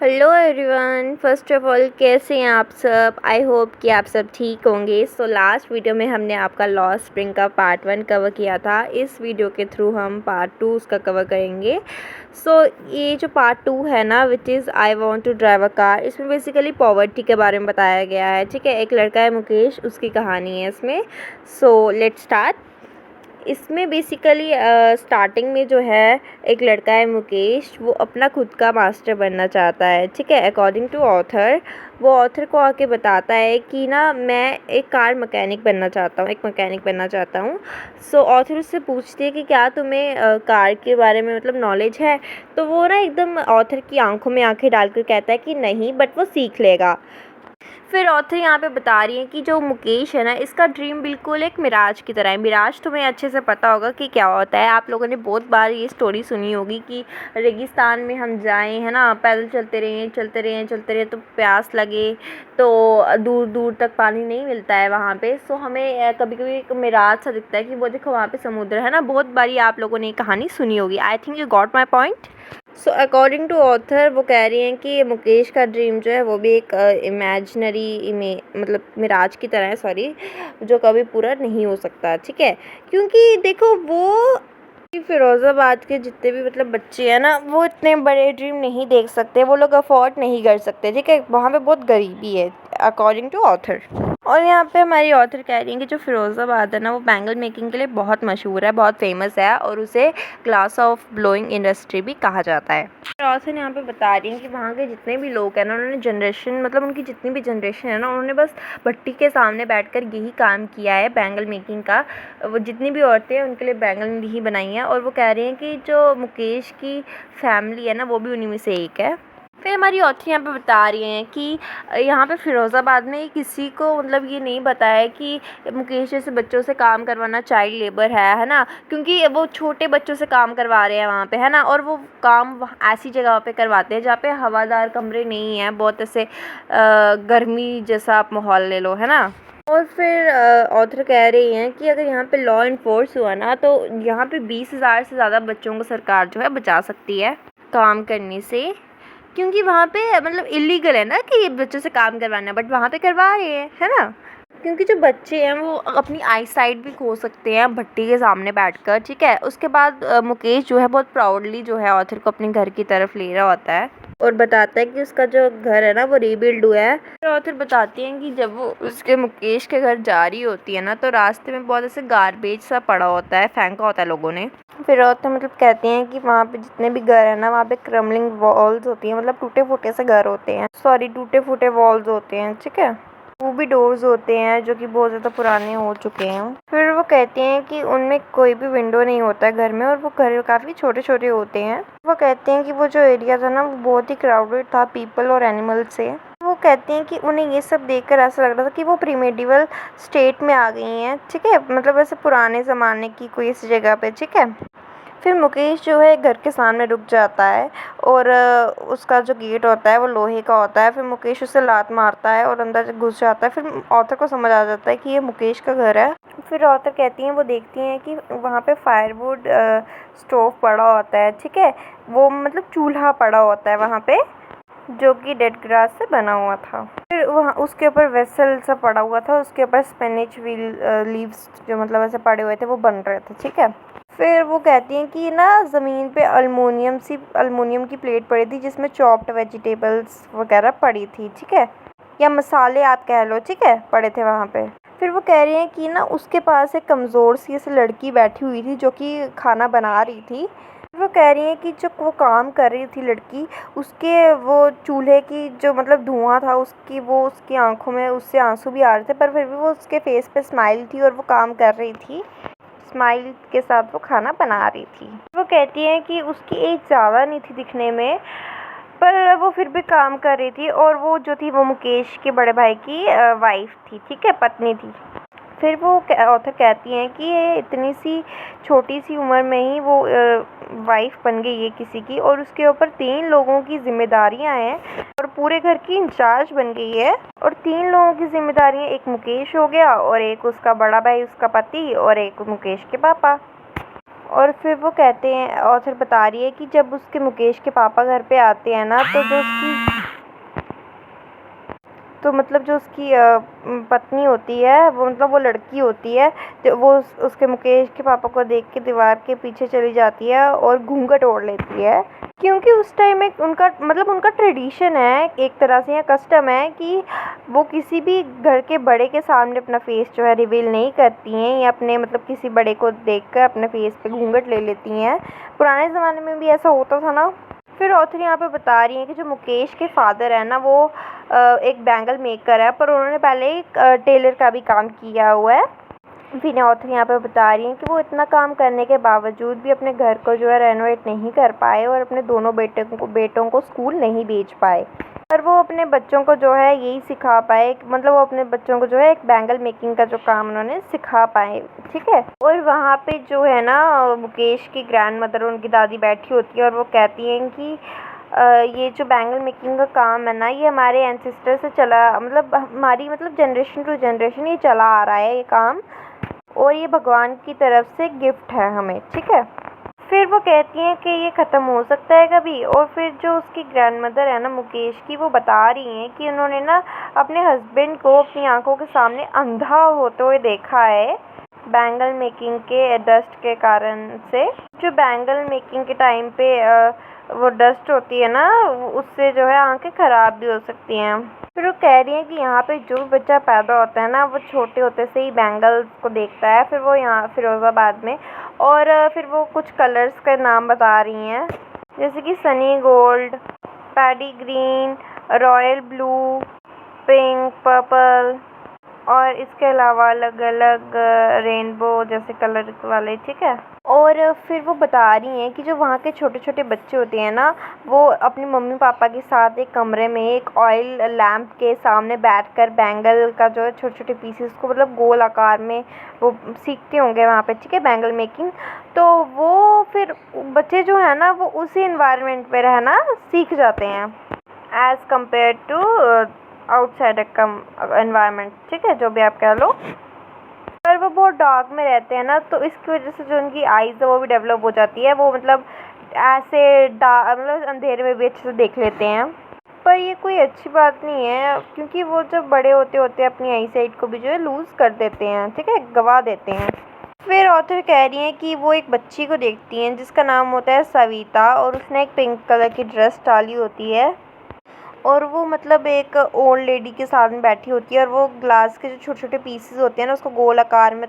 Hello everyone, first of all कैसे हैं आप सब। आई होप कि आप सब ठीक होंगे। सो लास्ट वीडियो में हमने आपका लॉस्ट स्प्रिंग का पार्ट 1 कवर किया था। इस वीडियो के थ्रू हम पार्ट 2 उसका कवर करेंगे। सो ये जो पार्ट 2 है ना, which is I want to drive a car, इसमें बेसिकली पॉवर्टी के बारे में बताया गया है। ठीक है, एक लड़का है मुकेश, उसकी कहानी है इसमें। So let's start. इसमें बेसिकली स्टार्टिंग में जो है, एक लड़का है मुकेश, वो अपना खुद का मास्टर बनना चाहता है। ठीक है, अकॉर्डिंग टू ऑथर, वो ऑथर को आके बताता है कि ना मैं एक कार मैकेनिक बनना चाहता हूँ, एक मैकेनिक बनना चाहता हूँ। सो ऑथर उससे पूछती है कि क्या तुम्हें कार के बारे में मतलब नॉलेज है। तो वो ना एकदम ऑथर की आंखों में आंखें डालकर कहता है कि नहीं, बट वो सीख लेगा। फिर ऑथर यहाँ पे बता रही हैं कि जो मुकेश है ना, इसका ड्रीम बिल्कुल एक मिराज की तरह है। मिराज तुम्हें अच्छे से पता होगा कि क्या होता है। आप लोगों ने बहुत बार ये स्टोरी सुनी होगी कि रेगिस्तान में हम जाएं, है ना, पैदल चलते रहें चलते रहें चलते रहें, तो प्यास लगे तो दूर दूर तक पानी नहीं मिलता है वहाँ पे। सो हमें कभी कभी एक मिराज सा दिखता है कि वो देखो वहाँ पे समुद्र है ना। बहुत बारी आप लोगों ने ये कहानी सुनी होगी। I think you got my point. So according to author, वो कह रही हैं कि मुकेश का ड्रीम जो है वो भी एक इमेजिनरी मतलब मिराज की तरह है, सॉरी, जो कभी पूरा नहीं हो सकता। ठीक है, क्योंकि देखो वो फिरोज़ाबाद के जितने भी मतलब बच्चे हैं ना, वो इतने बड़े ड्रीम नहीं देख सकते, वो लोग अफोर्ड नहीं कर सकते। ठीक है, वहाँ पे बहुत गरीबी है अकॉर्डिंग टू ऑथर। और यहाँ पे हमारी ऑथर कह रही हैं कि जो फिरोज़ाबाद है ना, वो बैंगल मेकिंग के लिए बहुत मशहूर है, बहुत फेमस है, और उसे ग्लास ऑफ ब्लोइंग इंडस्ट्री भी कहा जाता है। ऑथर यहाँ पे बता रही हैं कि वहाँ के जितने भी लोग हैं ना, उन्होंने जनरेशन मतलब उनकी जितनी भी जनरेशन है ना, उन्होंने बस भट्टी के सामने बैठकर यही काम किया है, बैंगल मेकिंग का। वो जितनी भी औरतें हैं उनके लिए बैंगल ही बनाई हैं। और वो कह रही हैं कि जो मुकेश की फैमिली है ना, वो भी उन्हीं में से एक है। फिर हमारी ऑथर यहाँ पे बता रही हैं कि यहाँ पे फिरोज़ाबाद में किसी को मतलब ये नहीं बताया है कि मुकेश जैसे बच्चों से काम करवाना चाइल्ड लेबर है ना, क्योंकि वो छोटे बच्चों से काम करवा रहे हैं वहाँ पे, है ना। और वो काम ऐसी जगह पे करवाते हैं जहाँ पे हवादार कमरे नहीं हैं, बहुत ऐसे गर्मी जैसा आप माहौल ले लो, है ना। और फिर ऑथर कह रही हैं कि अगर यहाँ पे लॉ इन्फोर्स हुआ ना, तो यहाँ पे 20,000 से ज़्यादा बच्चों को सरकार जो है बचा सकती है काम करने से, क्योंकि वहाँ पे मतलब इलीगल है ना कि ये बच्चों से काम करवाना, बट वहाँ पे करवा रहे हैं, है ना। क्योंकि जो बच्चे हैं वो अपनी आई साइट भी खो सकते हैं भट्टी के सामने बैठकर। ठीक है, उसके बाद मुकेश जो है बहुत प्राउडली जो है ऑथर को अपने घर की तरफ ले रहा होता है और बताता है कि उसका जो घर है ना, वो रीबिल्ड हुआ है। फिर ऑथर बताती हैं कि जब वो उसके मुकेश के घर जा रही होती है ना, तो रास्ते में बहुत ऐसे गार्बेज सा पड़ा होता है, फेंका होता है लोगों ने। फिर ऑथर मतलब कहती हैं कि वहाँ पे जितने भी घर है ना, वहाँ पे क्रम्बलिंग वॉल्स होती हैं, मतलब टूटे फूटे से घर होते हैं, सॉरी टूटे फूटे वॉल्स होते हैं। ठीक है, वो भी डोर्स होते हैं जो कि बहुत ज़्यादा पुराने हो चुके हैं। फिर वो कहते हैं कि उनमें कोई भी विंडो नहीं होता है घर में, और वो घर काफ़ी छोटे छोटे होते हैं। वो कहते हैं कि वो जो एरिया था ना, वो बहुत ही क्राउडेड था पीपल और एनिमल से। वो कहते हैं कि उन्हें ये सब देखकर ऐसा लग रहा था कि वो प्रीमेडिवल स्टेट में आ गई हैं। ठीक है, मतलब ऐसे पुराने ज़माने की कोई इस जगह पे। ठीक है, फिर मुकेश जो है घर के सामने रुक जाता है, और उसका जो गेट होता है वो लोहे का होता है। फिर मुकेश उसे लात मारता है और अंदर घुस जाता है। फिर ऑथर को समझ आ जाता है कि ये मुकेश का घर है। फिर ऑथर कहती हैं, वो देखती हैं कि वहाँ पे फायरवुड स्टोव पड़ा होता है। ठीक है, वो मतलब चूल्हा पड़ा होता है वहाँ पे, जो कि डेड ग्रास से बना हुआ था। फिर वहाँ उसके ऊपर वेसल सा पड़ा हुआ था, उसके ऊपर स्पिनिच लीव्स जो मतलब ऐसे पड़े हुए थे, वो बन रहे थे। ठीक है, फिर वो कहती हैं कि ना ज़मीन पे अल्मुनियम की प्लेट पड़ी थी, जिसमें चॉप्ड वेजिटेबल्स वगैरह पड़ी थी। ठीक है, या मसाले आप कह लो, ठीक है, पड़े थे वहाँ पे। फिर वो कह रही हैं कि ना उसके पास एक कमज़ोर सी ऐसे लड़की बैठी हुई थी, जो कि खाना बना रही थी। वो कह रही हैं कि जो वो काम कर रही थी लड़की, उसके वो चूल्हे की जो मतलब धुआं था, उसकी आंखों में उससे आंसू भी आ रहे थे, पर फिर भी वो उसके फेस पे स्माइल थी और वो काम कर रही थी, स्माइल के साथ वो खाना बना रही थी। वो कहती हैं कि उसकी एज ज़्यादा नहीं थी दिखने में, पर वो फिर भी काम कर रही थी, और वो जो थी वो मुकेश के बड़े भाई की वाइफ थी। ठीक है, पत्नी थी। फिर वो ऑथर कहती हैं कि ये इतनी सी छोटी सी उम्र में ही वो वाइफ बन गई है किसी की, और उसके ऊपर 3 लोगों की जिम्मेदारियां हैं, और पूरे घर की इंचार्ज बन गई है। और 3 लोगों की जिम्मेदारियां, एक मुकेश हो गया, और एक उसका बड़ा भाई उसका पति, और एक मुकेश के पापा। और फिर वो कहते हैं, ऑथर बता रही है कि जब उसके मुकेश के पापा घर पे आते हैं ना, तो जो उसकी पत्नी होती है, वो मतलब वो लड़की होती है, जो वो उसके मुकेश के पापा को देख के दीवार के पीछे चली जाती है और घूंघट ओढ़ लेती है, क्योंकि उस टाइम एक उनका ट्रेडिशन है, एक तरह से या कस्टम है कि वो किसी भी घर के बड़े के सामने अपना फेस जो है रिवील नहीं करती हैं, या अपने किसी बड़े को देखकर अपने फेस पे घूंघट ले लेती हैं। पुराने ज़माने में भी ऐसा होता था ना। फिर ऑथर यहाँ पे बता रही हैं कि जो मुकेश के फादर है ना, वो एक बैंगल मेकर है, पर उन्होंने पहले एक टेलर का भी काम किया हुआ है। फिर ऑथर यहाँ पे बता रही हैं कि वो इतना काम करने के बावजूद भी अपने घर को जो है रेनोवेट नहीं कर पाए और अपने दोनों बेटों को स्कूल नहीं भेज पाए, और वो अपने बच्चों को जो है यही सिखा पाए, वो अपने बच्चों को जो है एक बैंगल मेकिंग का जो काम उन्होंने सिखा पाए। ठीक है। और वहाँ पे जो है ना, मुकेश की ग्रैंड मदर, उनकी दादी बैठी होती है और वो कहती हैं कि ये जो बैंगल मेकिंग का काम है ना, ये हमारे एंसेस्टर से चला, हमारी जनरेशन टू जनरेशन ये चला आ रहा है ये काम, और ये भगवान की तरफ से गिफ्ट है हमें। ठीक है। फिर वो कहती हैं कि ये ख़त्म हो सकता है कभी। और फिर जो उसकी ग्रैंड मदर है ना मुकेश की, वो बता रही हैं कि उन्होंने ना अपने हस्बैंड को अपनी आंखों के सामने अंधा होते हुए देखा है बैंगल मेकिंग के डस्ट के कारण से। जो बैंगल मेकिंग के टाइम पे वो डस्ट होती है ना, उससे जो है आंखें ख़राब भी हो सकती हैं। फिर वो कह रही हैं कि यहाँ पे जो बच्चा पैदा होता है ना, वो छोटे होते से ही बैंगल्स को देखता है। फिर वो यहाँ फिरोज़ाबाद में, और फिर वो कुछ कलर्स का नाम बता रही हैं, जैसे कि Sunny gold, paddy green, royal blue, pink, purple, और इसके अलावा अलग अलग रेनबो जैसे कलर वाले। ठीक है। और फिर वो बता रही हैं कि जो वहाँ के छोटे छोटे बच्चे होते हैं ना, वो अपनी मम्मी पापा के साथ एक कमरे में एक ऑयल लैम्प के सामने बैठकर बैंगल का जो है छोटे छोटे पीसेस को गोल आकार में वो सीखते होंगे वहाँ पे। ठीक है, बैंगल मेकिंग। तो वो फिर बच्चे जो है ना, वो उसी इन्वायरमेंट में रहना सीख जाते हैं एज़ कम्पेयर टू आउटसाइडर का एनवायरनमेंट। ठीक है, जो भी आप कह लो। पर वो बहुत डार्क में रहते हैं ना, तो इसकी वजह से जो उनकी आईज़ है वो भी डेवलप हो जाती है, वो ऐसे अंधेरे में भी अच्छे से देख लेते हैं। पर ये कोई अच्छी बात नहीं है, क्योंकि वो जब बड़े होते होते अपनी आई साइट को भी जो है लूज़ कर देते हैं। ठीक है, गवा देते हैं। फिर ऑथर कह रही हैं कि वो एक बच्ची को देखती हैं जिसका नाम होता है सविता, और उसने एक पिंक कलर की ड्रेस डाली होती है, और वो एक ओल्ड लेडी के साथ में बैठी होती है, और वो ग्लास के जो छोटे छोटे पीसेस होते हैं ना, उसको गोल आकार में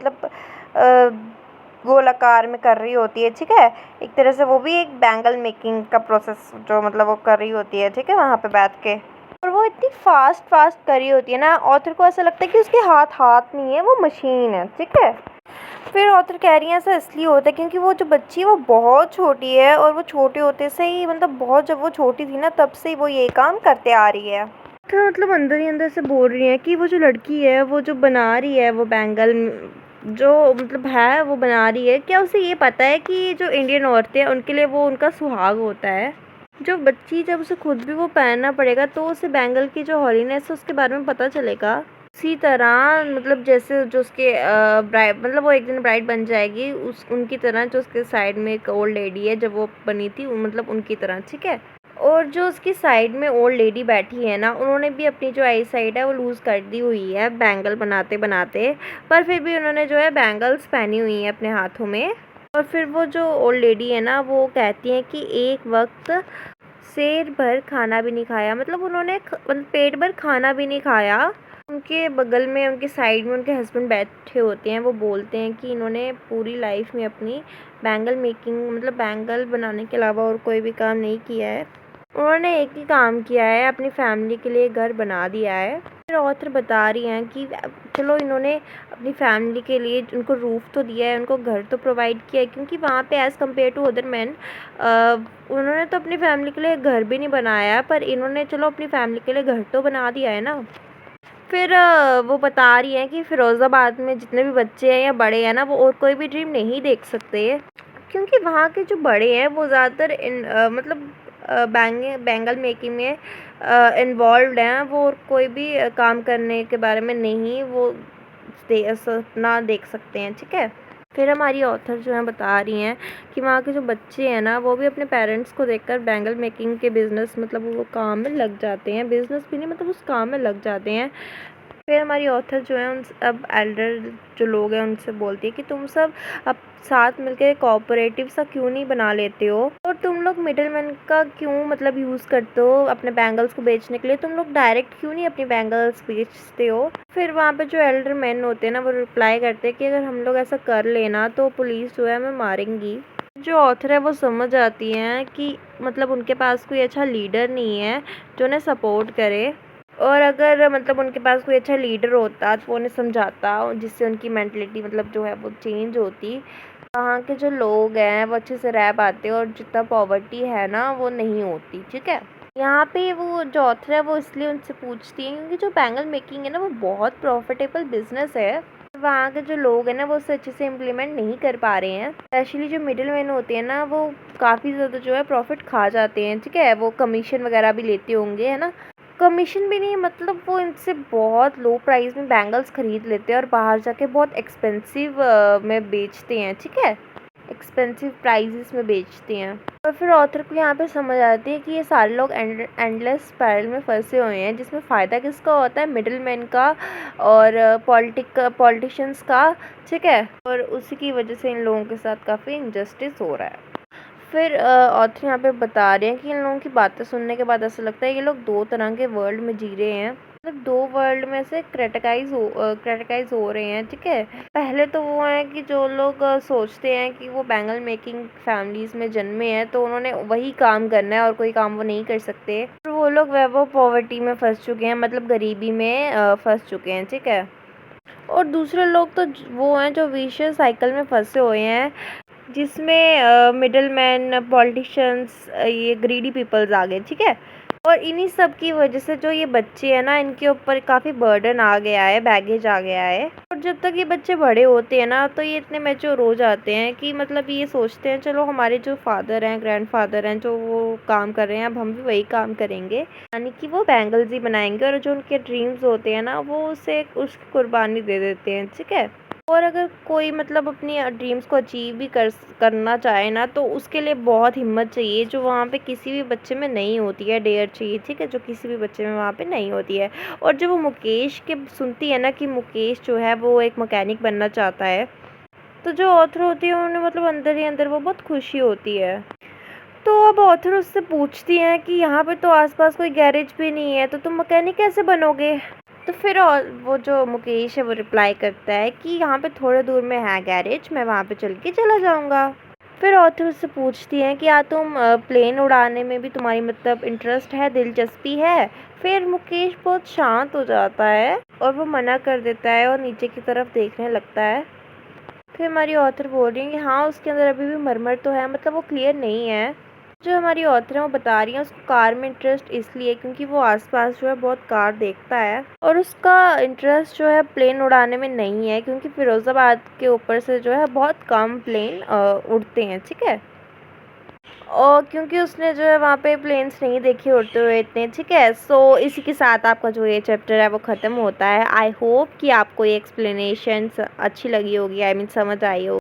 गोल आकार में कर रही होती है। ठीक है, एक तरह से वो भी एक बैंगल मेकिंग का प्रोसेस जो वो कर रही होती है। ठीक है, वहाँ पे बैठ के, और वो इतनी फास्ट कर रही होती है ना, ऑथर को ऐसा लगता है कि उसके हाथ नहीं है, वो मशीन है। ठीक है। फिर ऑथर कह रही हैं ऐसा इसलिए होता है क्योंकि वो जो बच्ची है वो बहुत छोटी है, और वो छोटे होते से ही बहुत, जब वो छोटी थी ना तब से ही वो ये काम करते आ रही है। तो अंदर ही अंदर से बोल रही है कि वो जो लड़की है, वो जो बना रही है वो बैंगल जो है वो बना रही है, क्या उसे ये पता है कि जो इंडियन औरतें हैं उनके लिए वो उनका सुहाग होता है। जो बच्ची, जब उसे खुद भी वो पहनना पड़ेगा तो उसे बैंगल की जो हॉलीनेस है उसके बारे में पता चलेगा। उसी तरह जैसे जो उसके ब्राइड, वो एक दिन ब्राइड बन जाएगी उनकी तरह, जो उसके साइड में एक ओल्ड लेडी है जब वो बनी थी, उनकी तरह। ठीक है। और जो उसकी साइड में ओल्ड लेडी बैठी है ना, उन्होंने भी अपनी जो आई साइड है वो लूज़ कर दी हुई है बैंगल बनाते बनाते, पर फिर भी उन्होंने जो है बैंगल्स पहनी हुई हैं अपने हाथों में। और फिर वो जो ओल्ड लेडी है ना, वो कहती हैं कि एक वक्त शेर भर खाना भी नहीं खाया, उन्होंने पेट भर खाना भी नहीं खाया। उनके बगल में, उनके साइड में उनके हस्बैंड बैठे होते हैं, वो बोलते हैं कि इन्होंने पूरी लाइफ में अपनी बैंगल मेकिंग बैंगल बनाने के अलावा और कोई भी काम नहीं किया है। उन्होंने एक ही काम किया है, अपनी फैमिली के लिए घर बना दिया है। फिर ऑथर बता रही हैं कि चलो इन्होंने अपनी फैमिली के लिए उनको रूफ़ तो दिया है, उनको घर तो प्रोवाइड किया है, क्योंकि वहाँ पे as compare to other man उन्होंने तो अपनी फैमिली के लिए घर भी नहीं बनाया, पर इन्होंने चलो अपनी फैमिली के लिए घर तो बना दिया है ना। फिर वो बता रही हैं कि फिरोज़ाबाद में जितने भी बच्चे हैं या बड़े हैं ना, वो और कोई भी ड्रीम नहीं देख सकते, क्योंकि वहाँ के जो बड़े हैं वो ज़्यादातर बैंगल मेकिंग में इन्वॉल्व्ड हैं। वो और कोई भी काम करने के बारे में नहीं वो सपना देख सकते हैं। ठीक है। फिर हमारी ऑथर जो है बता रही हैं कि वहाँ के जो बच्चे हैं ना वो भी अपने पेरेंट्स को देखकर बैंगल मेकिंग के बिज़नेस मतलब वो काम में लग जाते हैं, बिज़नेस भी नहीं मतलब उस काम में लग जाते हैं। फिर हमारी ऑथर जो है उन अब एल्डर जो लोग हैं उनसे बोलती है कि तुम सब अब साथ मिलकर कोऑपरेटिव सा क्यों नहीं बना लेते हो, और तुम लोग मिडिलमैन का क्यों मतलब यूज़ करते हो अपने बैंगल्स को बेचने के लिए, तुम लोग डायरेक्ट क्यों नहीं अपनी बैंगल्स बेचते हो। फिर वहाँ पे जो एल्डर मैन होते हैं ना वो रिप्लाई करते हैं कि अगर हम लोग ऐसा कर लेना तो पुलिस जो है हमें मारेंगी। जो ऑथर है वो समझ आती हैं कि मतलब उनके पास कोई अच्छा लीडर नहीं है जो उन्हें सपोर्ट करे, और अगर मतलब उनके पास कोई अच्छा लीडर होता तो वो उन्हें समझाता जिससे उनकी मेंटलिटी मतलब जो है वो चेंज होती, वहाँ के जो लोग हैं वो अच्छे से रह पाते और जितना पॉवर्टी है ना वो नहीं होती। ठीक है, यहाँ पे वो जो ऑथर है वो इसलिए उनसे पूछती है क्योंकि जो बैंगल मेकिंग है ना वो बहुत प्रॉफिटेबल बिजनेस है, वहाँ के जो लोग हैं ना वो उसे अच्छे से इम्प्लीमेंट नहीं कर पा रहे हैं। स्पेशली जो मिडिल मैन होते हैं ना वो काफ़ी ज़्यादा जो है प्रॉफिट खा जाते हैं। ठीक है, वो कमीशन वगैरह भी लेते होंगे, है ना, कमीशन भी नहीं मतलब वो इनसे बहुत लो प्राइस में बैंगल्स खरीद लेते हैं और बाहर जाके बहुत एक्सपेंसिव में बेचते हैं। ठीक है, एक्सपेंसिव प्राइसेस में बेचते हैं। और फिर ऑथर को यहाँ पे समझ आती है कि ये सारे लोग एंडलेस स्पाइरल में फंसे हुए हैं जिसमें फ़ायदा किसका होता है, मिडिल मैन का और पॉलिटिशियंस का। ठीक है, और उसी की वजह से इन लोगों के साथ काफ़ी इंजस्टिस हो रहा है। फिर ऑथर यहाँ पे बता रहे हैं कि इन लोगों की बातें सुनने के बाद ऐसा लगता है ये लोग दो तरह के वर्ल्ड में जी रहे हैं, मतलब दो वर्ल्ड में से क्रिटिकाइज हो रहे हैं। ठीक है, पहले तो वो हैं कि जो लोग सोचते हैं कि वो बैंगल मेकिंग फैमिलीज में जन्मे हैं तो उन्होंने वही काम करना है और कोई काम वो नहीं कर सकते, और वो लोग वो पॉवर्टी में फंस चुके हैं, मतलब गरीबी में फंस चुके हैं। ठीक है, और दूसरे लोग तो वो हैं जो विशियस साइकिल में फंसे हुए हैं जिसमें मिडल मैन, पॉलिटिशियंस, ये ग्रीडी पीपल्स आ गए। ठीक है, और इन्हीं सब की वजह से जो ये बच्चे हैं ना इनके ऊपर काफ़ी बर्डन आ गया है, बैगेज आ गया है, और जब तक ये बच्चे बड़े होते हैं ना तो ये इतने मैच्योर हो जाते हैं कि मतलब ये सोचते हैं चलो हमारे जो फादर हैं, ग्रैंडफादर हैं, जो वो काम कर रहे हैं अब हम भी वही काम करेंगे, यानी कि वो बैंगल्स ही बनाएंगे, और जो उनके ड्रीम्स होते हैं ना वो उसे उसकी कुर्बानी दे देते हैं। ठीक है, और अगर कोई मतलब अपनी ड्रीम्स को अचीव भी करना चाहे ना तो उसके लिए बहुत हिम्मत चाहिए जो वहाँ पे किसी भी बच्चे में नहीं होती है, डेयर चाहिए। ठीक है, जो किसी भी बच्चे में वहाँ पे नहीं होती है। और जब वो मुकेश के सुनती है ना कि मुकेश जो है वो एक मैकेनिक बनना चाहता है, तो जो ऑथर होती है उन्हें मतलब अंदर ही अंदर वो बहुत खुशी होती है। तो अब ऑथर उससे पूछती हैं कि यहाँ पे तो आसपास कोई गैरेज भी नहीं है तो तुम मैकेनिक कैसे बनोगे। तो फिर और वो जो मुकेश है वो रिप्लाई करता है कि यहाँ पे थोड़े दूर में है गैरेज, मैं वहाँ पे चल के चला जाऊँगा। फिर ऑथर उससे पूछती हैं कि क्या तुम प्लेन उड़ाने में भी तुम्हारी मतलब इंटरेस्ट है, दिलचस्पी है। फिर मुकेश बहुत शांत हो जाता है और वो मना कर देता है और नीचे की तरफ देखने लगता है। फिर हमारी ऑथर बोल रही है कि हाँ उसके अंदर अभी भी मरमर तो है, मतलब वो क्लियर नहीं है। जो हमारी ऑथर है वो बता रही है उसको कार में इंटरेस्ट इसलिए क्योंकि वो आसपास जो है बहुत कार देखता है, और उसका इंटरेस्ट जो है प्लेन उड़ाने में नहीं है क्योंकि फिरोज़ाबाद के ऊपर से जो है बहुत कम प्लेन उड़ते हैं। ठीक है, और क्योंकि उसने जो है वहाँ पे प्लेन्स नहीं देखे उड़ते हुए इतने। ठीक है, सो इसी के साथ आपका जो ये चैप्टर है वो ख़त्म होता है। आई होप कि आपको ये एक्सप्लेनेशन अच्छी लगी होगी, आई मीन समझ आई होगी।